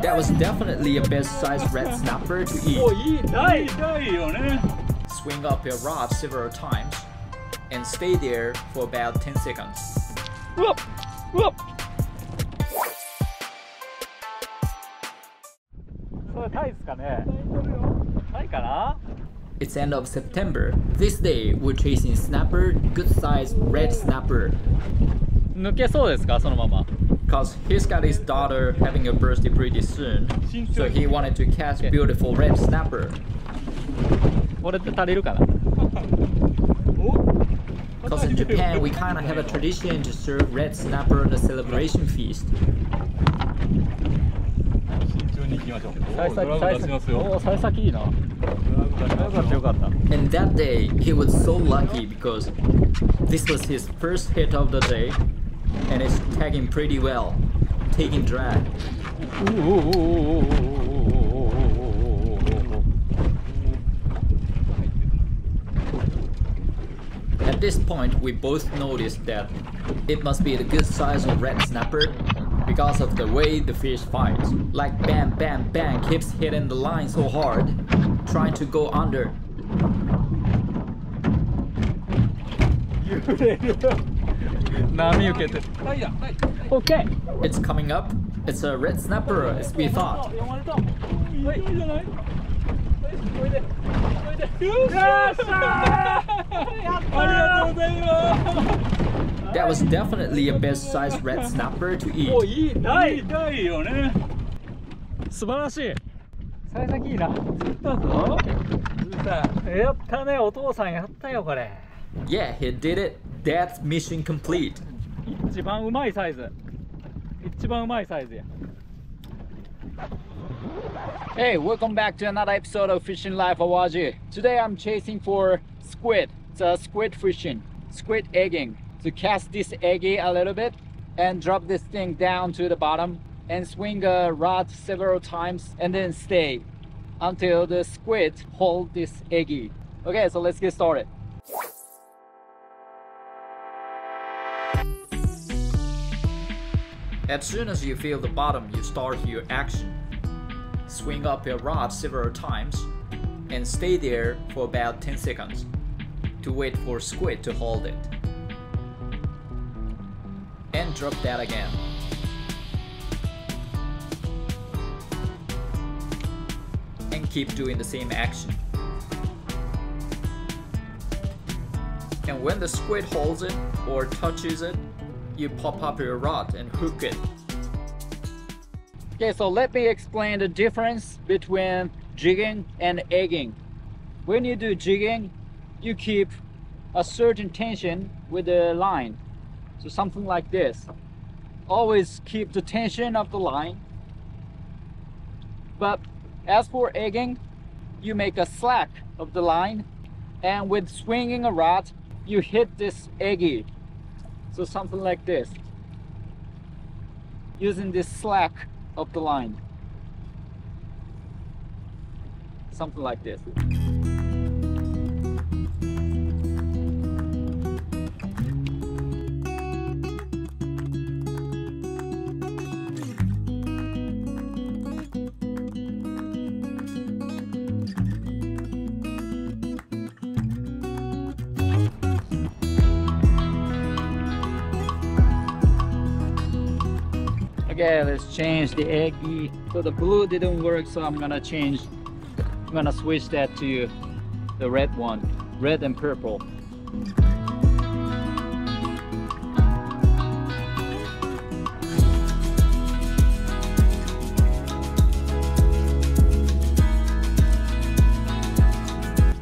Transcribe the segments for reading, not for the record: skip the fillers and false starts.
That was definitely a best-sized red snapper to eat. Swing up your rod several times and stay there for about 10 seconds. Whoop! Whoop! It's end of September. This day we're chasing snapper, good-sized red snapper. 抜けそうですか、そのまま。Cause he's got his daughter having a birthday pretty soon, so he wanted to catch beautiful red snapper. これって足りるかな。 Cause in Japan we kinda have a tradition to serve red snapper on the celebration feast. 幸先いいな。よかったよかった。 And that day he was so lucky because this was his first hit of the day, and it's tagging pretty well, taking drag. At this point, we both noticed that it must be the good size of red snapper because of the way the fish fights. Like bam, bam, bam, keeps hitting the line so hard, trying to go under. Okay. It's coming up. It's a red snapper as we thought. That was definitely a best-sized red snapper to eat. 素晴らしい。幸先いいな。釣ったぞ。やったね、お父さんやったよこれ。Yeah, he did it. That's mission complete. 一番うまいサイズ。一番うまいサイズや。Hey, welcome back to another episode of Fishing Life Awaji. Today I'm chasing for squid. It's a squid fishing, squid egging. To cast this eggy a little bit and drop this thing down to the bottom and swing a rod several times and then stay until the squid hold this eggy. Okay, so let's get started. As soon as you feel the bottom, you start your action. Swing up your rod several times and stay there for about 10 seconds to wait for squid to hold it. And drop that again. And keep doing the same action. And when the squid holds it or touches it, you pop up your rod and hook it. Okay, so let me explain the difference between jigging and egging. When you do jigging, you keep a certain tension with the line. So something like this. Always keep the tension of the line. But as for egging, you make a slack of the line, and with swinging a rod, you hit this eggy. So something like this. Using this slack of the line. Something like this. Okay, let's change the eggy. So the blue didn't work, so I'm gonna switch that to the red one, red and purple.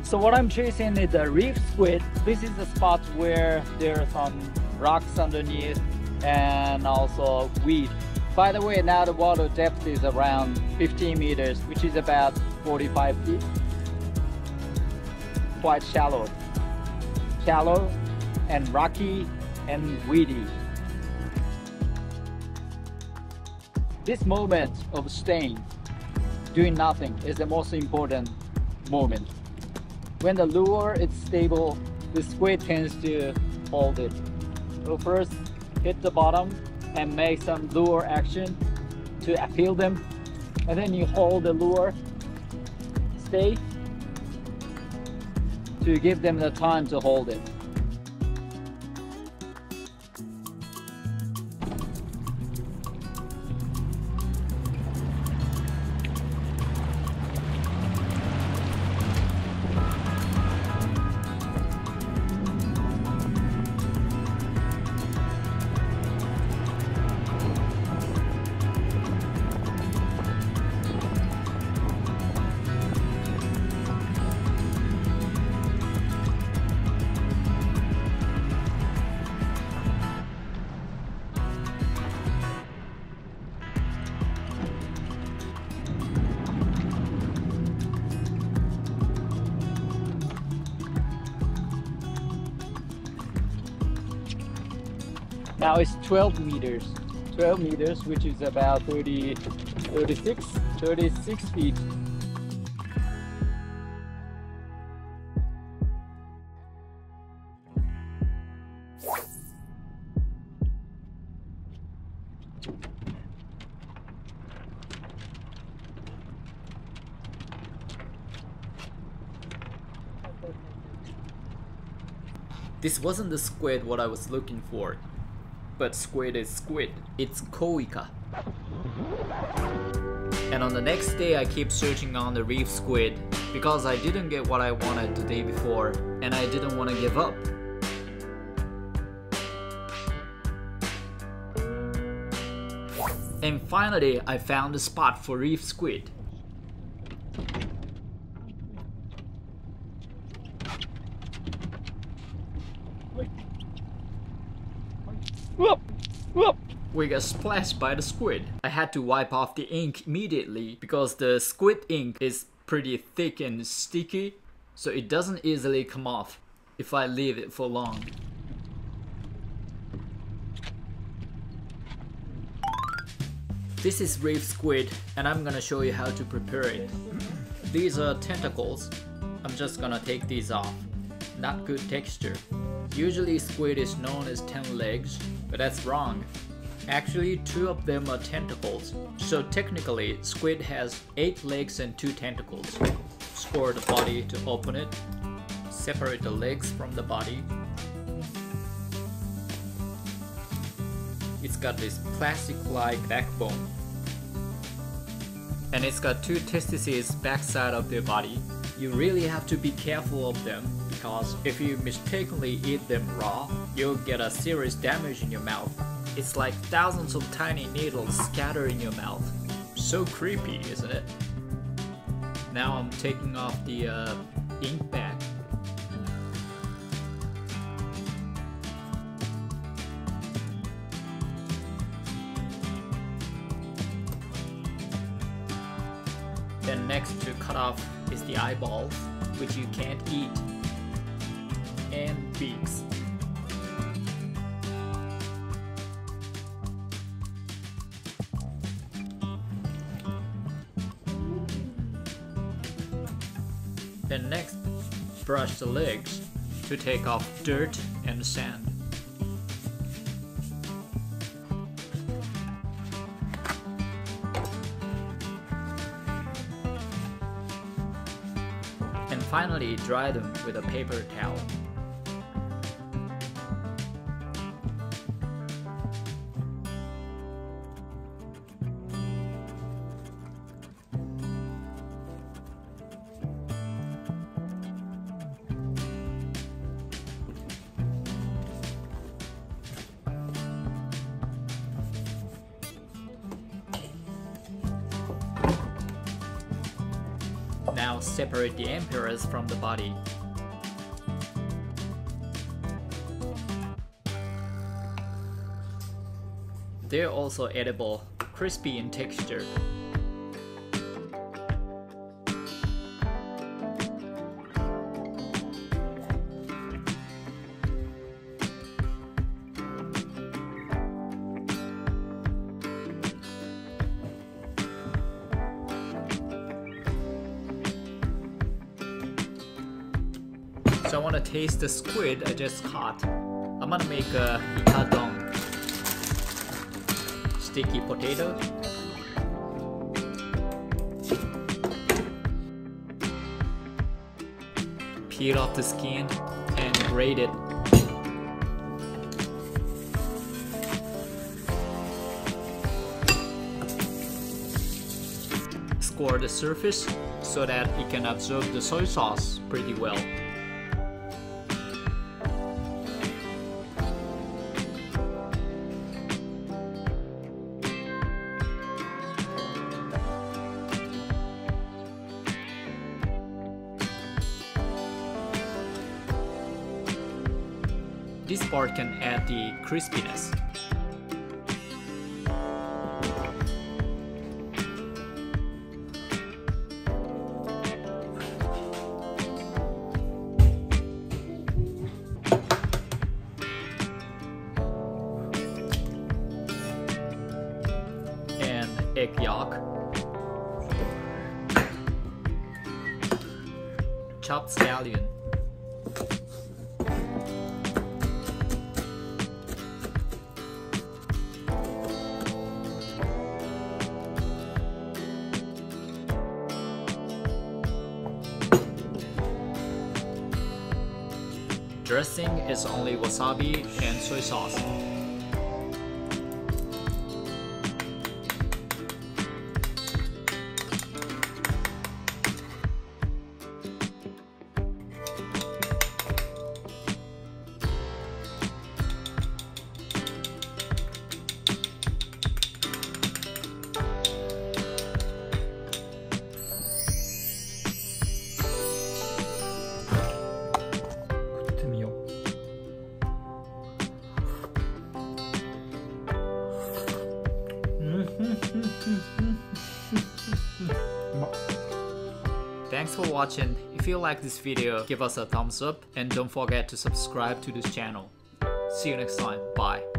So what I'm chasing is a reef squid. This is a spot where there are some rocks underneath and also weed. By the way, now the water depth is around 15 meters, which is about 45 feet. Quite shallow. Shallow and rocky and weedy. This moment of staying, doing nothing, is the most important moment. When the lure is stable, the squid tends to hold it. So first, hit the bottom and make some lure action to appeal them. and then you hold the lure, stay, to give them the time to hold it. Now it's 12 meters. 12 meters, which is about 36 feet. This wasn't the squid what I was looking for. But squid is squid. It's koika. And on the next day I keep searching on the reef squid because I didn't get what I wanted the day before and I didn't want to give up. And finally I found a spot for reef squid. Whoop! Whoop! We got splashed by the squid. I had to wipe off the ink immediately because the squid ink is pretty thick and sticky, so it doesn't easily come off if I leave it for long. This is reef squid and I'm gonna show you how to prepare it. These are tentacles. I'm just gonna take these off. Not good texture. Usually squid is known as 10 legs, but that's wrong. Actually, 2 of them are tentacles. So technically, squid has 8 legs and 2 tentacles. Score the body to open it. Separate the legs from the body. It's got this plastic-like backbone. And it's got 2 testices backside of their body. You really have to be careful of them because if you mistakenly eat them raw, you'll get a serious damage in your mouth. It's like thousands of tiny needles scattered in your mouth. So creepy, isn't it? Now I'm taking off the ink bag. Then next to cut off is the eyeballs, which you can't eat, and beaks. Then next, brush the legs to take off dirt and sand. And finally, dry them with a paper towel. Now separate the emperors from the body. They're also edible, crispy in texture. So I want to taste the squid I just caught. I'm gonna make a ikadong. Sticky potato. Peel off the skin and grate it. Score the surface so that it can absorb the soy sauce pretty well. This part can add the crispiness. And egg yolk. Chopped scallion. Dressing is only wasabi and soy sauce. Thanks for watching. If you like this video, give us a thumbs up and don't forget to subscribe to this channel. See you next time. Bye.